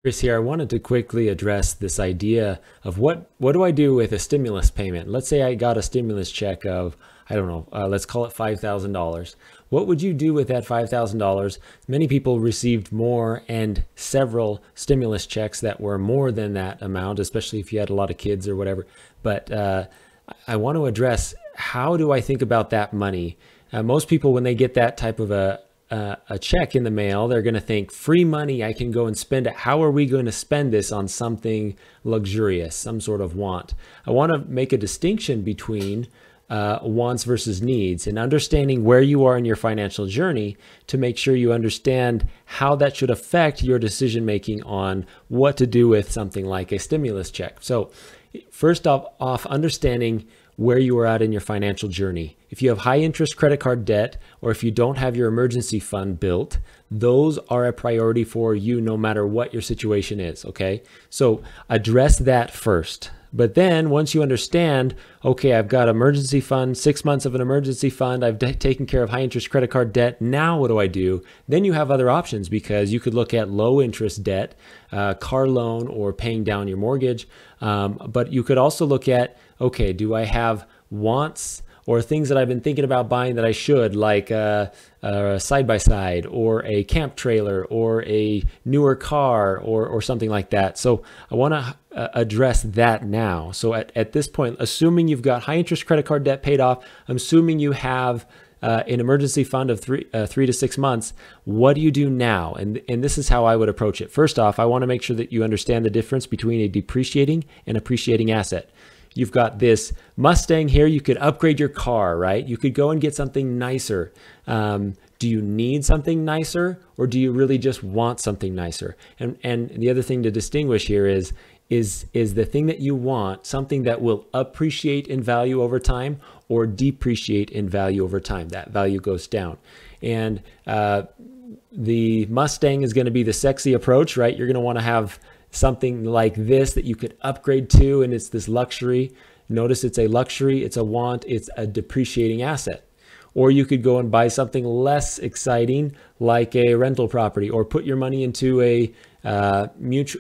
Chris here. I wanted to quickly address this idea of what do I do with a stimulus payment? Let's say I got a stimulus check of, I don't know, let's call it $5,000. What would you do with that $5,000? Many people received more and several stimulus checks that were more than that amount, especially if you had a lot of kids or whatever. But I want to address, how do I think about that money? Most people, when they get that type of a check in the mail, they're going to think free money, I can go and spend it. How are we going to spend this on something luxurious, some sort of want? I want to make a distinction between wants versus needs, and understanding where you are in your financial journey to make sure you understand how that should affect your decision making on what to do with something like a stimulus check. So first off, understanding where you are at in your financial journey. If you have high interest credit card debt, or if you don't have your emergency fund built, those are a priority for you no matter what your situation is, okay? So address that first. But then once you understand, okay, I've got emergency fund, 6 months of an emergency fund, I've taken care of high interest credit card debt, now what do I do? Then you have other options, because you could look at low interest debt, car loan, or paying down your mortgage. But you could also look at, okay, do I have wants or things that I've been thinking about buying that I should, like a side-by-side or a camp trailer or a newer car or something like that. So I want to address that now. So at this point, assuming you've got high interest credit card debt paid off, I'm assuming you have an emergency fund of 3 to 6 months. What do you do now? And this is how I would approach it. First off, I want to make sure that you understand the difference between a depreciating and appreciating asset. You've got this Mustang here. You could upgrade your car, right? You could go and get something nicer. Do you need something nicer, or do you really just want something nicer? And the other thing to distinguish here is the thing that you want something that will appreciate in value over time or depreciate in value over time? That value goes down. And the Mustang is going to be the sexy approach, right? You're going to want to have something like this that you could upgrade to, and it's this luxury. Notice it's a luxury, it's a want, it's a depreciating asset. Or you could go and buy something less exciting, like a rental property, or put your money into a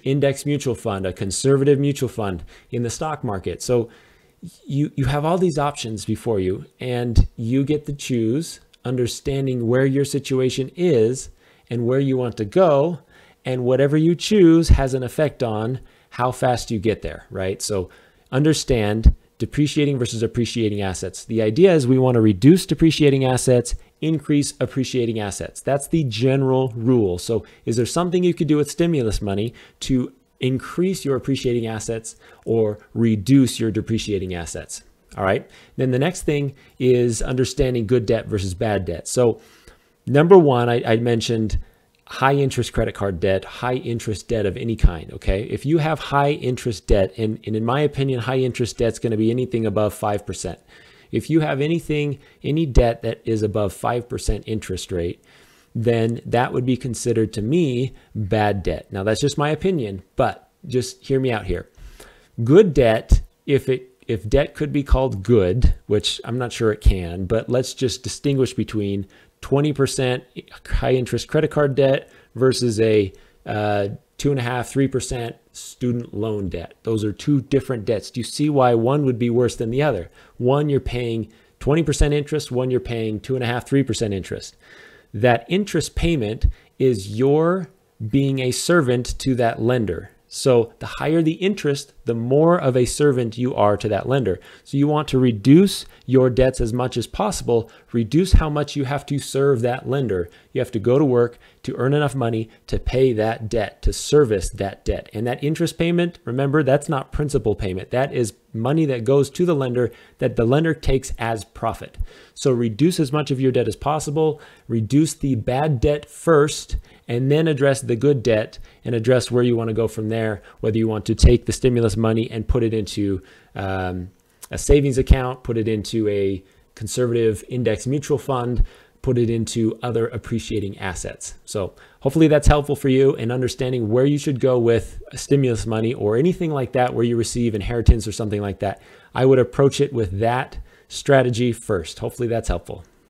index mutual fund, a conservative mutual fund in the stock market. So you have all these options before you, and you get to choose, understanding where your situation is and where you want to go. And whatever you choose has an effect on how fast you get there, right? So understand depreciating versus appreciating assets. The idea is we want to reduce depreciating assets, increase appreciating assets. That's the general rule. So is there something you could do with stimulus money to increase your appreciating assets or reduce your depreciating assets? All right. Then the next thing is understanding good debt versus bad debt. So number one, I mentioned high interest credit card debt, high interest debt of any kind, okay? If you have high interest debt, and in my opinion, high interest debt is going to be anything above 5%. If you have any debt that is above 5% interest rate, then that would be considered, to me, bad debt. Now, that's just my opinion, but just hear me out here. Good debt, if debt could be called good, which I'm not sure it can, but let's just distinguish between 20% high interest credit card debt versus a 2.5%, 3% student loan debt. Those are two different debts. Do you see why one would be worse than the other? One, you're paying 20% interest. One, you're paying 2.5%, 3% interest. That interest payment is your being a servant to that lender. So the higher the interest, the more of a servant you are to that lender. So you want to reduce your debts as much as possible, reduce how much you have to serve that lender. You have to go to work to earn enough money to pay that debt, to service that debt. And that interest payment, remember, that's not principal payment. That is money that goes to the lender that the lender takes as profit. So reduce as much of your debt as possible, reduce the bad debt first, and then address the good debt and address where you want to go from there, whether you want to take the stimulus money and put it into a savings account, put it into a conservative index mutual fund, put it into other appreciating assets. So hopefully that's helpful for you in understanding where you should go with stimulus money or anything like that where you receive inheritance or something like that. I would approach it with that strategy first. Hopefully that's helpful.